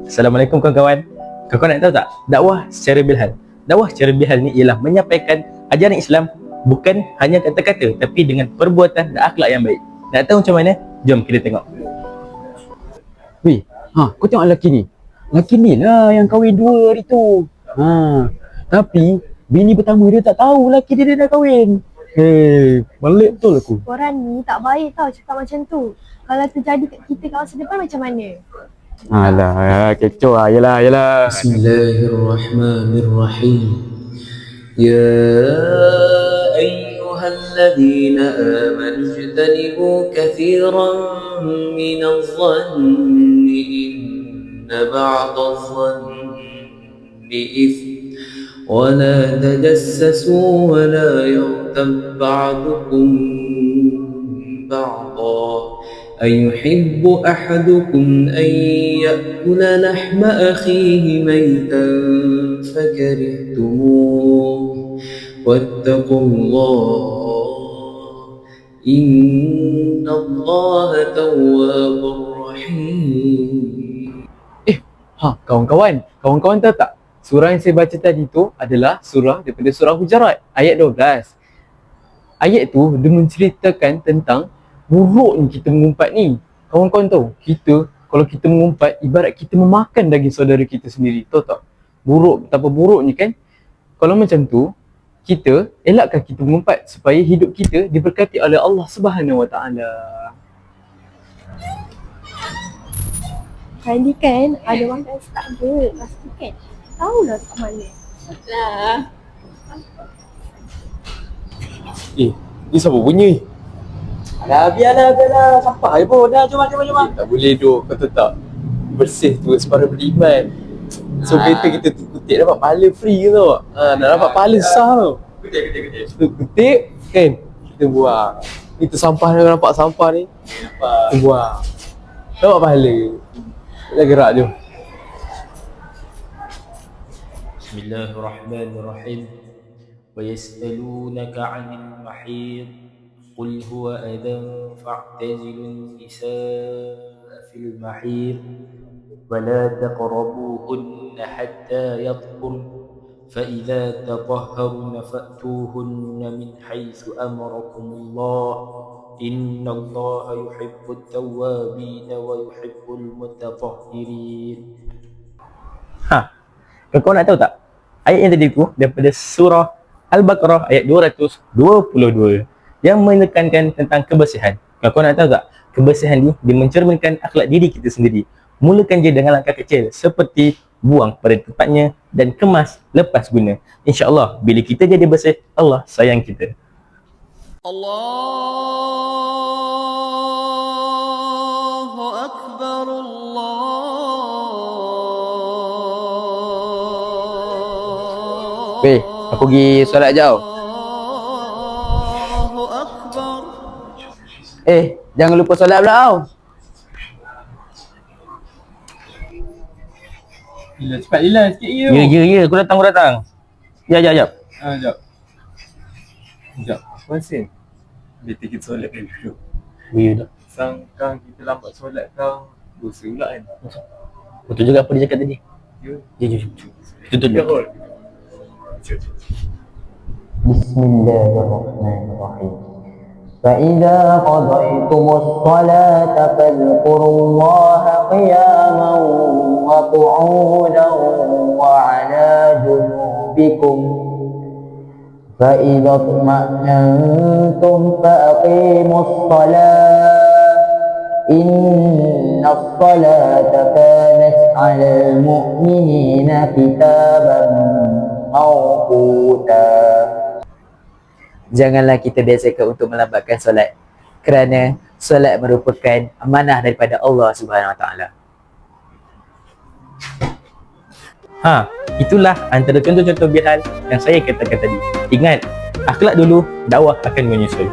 Assalamualaikum kawan-kawan. Kawan-kawan nak tahu tak? Dakwah secara bilhal. Dakwah secara bilhal ni ialah menyampaikan ajaran Islam bukan hanya kata-kata tapi dengan perbuatan dan akhlak yang baik. Nak tahu macam mana? Jom kita tengok. Weh, kau tengok lelaki ni. Lelaki ni lah yang kahwin 2 hari tu. Tapi bini pertama dia tak tahu lelaki dia dah kahwin. Balik betul aku. Korang ni tak baik tau cakap macam tu. Kalau terjadi kat kita kat masa depan macam mana? Alah, kecoh lah. Yelah. Bismillahirrahmanirrahim. Ya ayyuhalladzina amanu ijtanibu katsiran minadh-dhanni inna ba'dadh-dhanni ithm wa la tajassasu wa la yaghtab ba'dukum ba'dha أيحب أحدكم أن يأكل لحم أخيه ميتا فكرهتموه واتقوا الله إن الله تواب رحيم. Kawan-kawan tahu tak? Surah yang saya baca tadi tu adalah surah daripada surah Hujarat ayat 12. Ayat tu dia menceritakan tentang buruknya kita mengumpat ni. Kawan-kawan tahu, kalau kita mengumpat ibarat kita memakan daging saudara kita sendiri. Tahu tak? Buruk, betapa buruknya kan? Kalau macam tu, kita elakkan kita mengumpat supaya hidup kita diberkati oleh Allah Subhanahu Wa Taala. Tadi kan ada makan Starbucks. Pastikan tahulah kat mana. Lah. Ni siapa punya? Biarlah. Sampah je pun. Dah, jom. Tak boleh duk, kau tahu tak? Bersih tu separa beriman. So kereta kita tu kutip dapat pahala free tau. Nak dapat pahala sah tau. Kutip kan? Kita buang. Itu sampah ni, nampak sampah ni? Kita buang. Dapat pahala. Kita gerak jom. Bismillahirrahmanirrahim. Wa yas'alunaka 'anil mahid قل هو أذى فاعتزلوا النساء في المحيض ولا تقربوهن حتى يطهرن فإذا تطهرن فأتوهن من حيث أمركم الله إن الله يحب التوابين ويحب المتطهرين. Kau nak tahu tak? Ayat yang tadi tu daripada surah Al-Baqarah ayat 222 yang menekankan tentang kebersihan. Kau nak tahu tak? Kebersihan ni dia mencerminkan akhlak diri kita sendiri. Mulakan je dengan langkah kecil seperti buang pada tempatnya dan kemas lepas guna. InsyaAllah bila kita jadi bersih, Allah sayang kita. Allahu Akbar, Allah. Weh, aku pergi solat jauh. Jangan lupa solat pula tau. Cepat sikit je. Aku datang. Ya. Sekejap. Masih kita solat kan dulu. Ya dah. Sangkang kita lambat solat kang dosa pula kan. Betul juga apa dia cakap tadi. Ya. Jom. Tutup je. Bismillahirrahmanirrahim. فإذا قضيتم الصلاة فاذكروا الله قياما وقعودا وعلى جنوبكم فإذا اطمأننتم فأقيموا الصلاة إن الصلاة كانت على المؤمنين كتابا موقوتا. Janganlah kita biasakan untuk melambatkan solat kerana solat merupakan amanah daripada Allah Subhanahu Wa Taala. Itulah antara contoh-contoh bilhal yang saya katakan tadi. Ingat, akhlak dulu, dakwah akan menyusul.